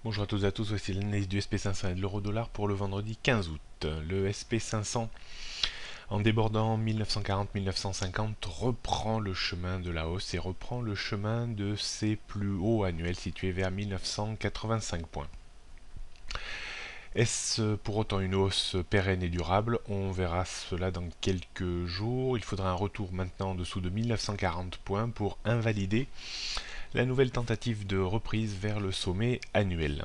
Bonjour à tous et à tous, voici l'analyse du SP500 et de l'euro-dollar pour le vendredi 15 août. Le SP500, en débordant 1940-1950, reprend le chemin de la hausse et reprend le chemin de ses plus hauts annuels situés vers 1985 points. Est-ce pour autant une hausse pérenne et durable? On verra cela dans quelques jours. Il faudra un retour maintenant en dessous de 1940 points pour invalider la nouvelle tentative de reprise vers le sommet annuel.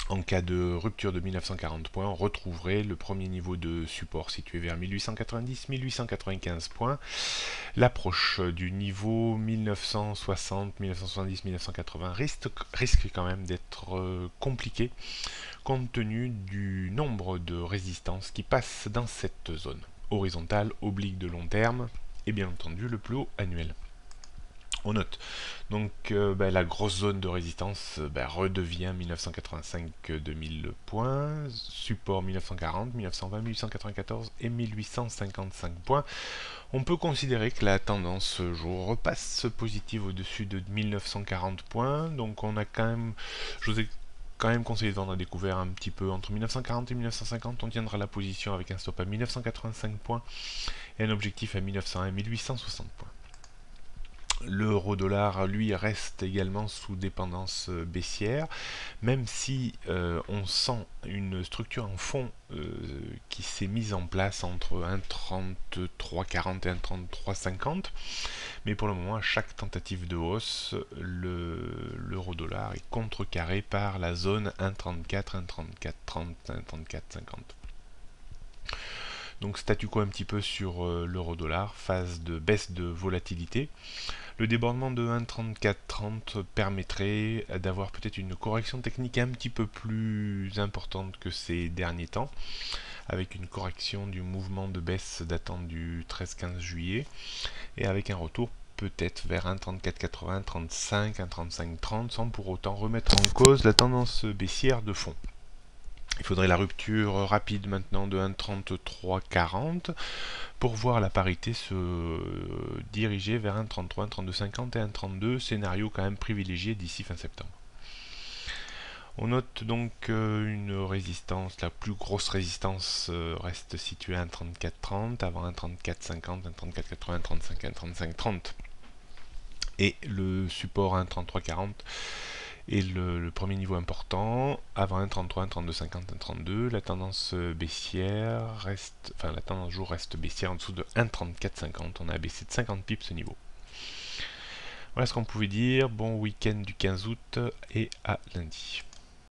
En cas de rupture de 1940 points, on retrouverait le premier niveau de support situé vers 1890-1895 points. L'approche du niveau 1960, 1970, 1980 risque quand même d'être compliquée compte tenu du nombre de résistances qui passent dans cette zone horizontale, oblique de long terme et bien entendu le plus haut annuel. On note donc la grosse zone de résistance redevient 1985-2000 points, support 1940, 1920, 1894 et 1855 points. On peut considérer que la tendance ce jour repasse positive au-dessus de 1940 points, donc on a quand même, je vous ai quand même conseillé de vendre à découvert un petit peu entre 1940 et 1950. On tiendra la position avec un stop à 1985 points et un objectif à 1901 et 1860 points. L'euro-dollar, lui, reste également sous dépendance baissière, même si on sent une structure en fond qui s'est mise en place entre 1,3340 et 1,3350. Mais pour le moment, à chaque tentative de hausse, l'euro-dollar est contrecarré par la zone 1,34, 1,3430, 1,3450. Donc statu quo un petit peu sur l'euro-dollar, phase de baisse de volatilité. Le débordement de 1,3430 permettrait d'avoir peut-être une correction technique un petit peu plus importante que ces derniers temps, avec une correction du mouvement de baisse datant du 13-15 juillet, et avec un retour peut-être vers 1,3480, 1,35, 1,3530, sans pour autant remettre en cause la tendance baissière de fond. Il faudrait la rupture rapide maintenant de 1,3340 pour voir la parité se diriger vers 1,33, 1,3250 et 1,32, scénario quand même privilégié d'ici fin septembre. On note donc une résistance, la plus grosse résistance reste située à 1,3430, avant 1,3450, 1,3480, 1,35, 1,3530. Et le support 1,3340 et le premier niveau important, avant 1,33, 1,3250, 1,32, la tendance baissière reste, enfin la tendance jour reste baissière en dessous de 1,3450, on a baissé de 50 pips ce niveau. Voilà ce qu'on pouvait dire, bon week-end du 15 août et à lundi.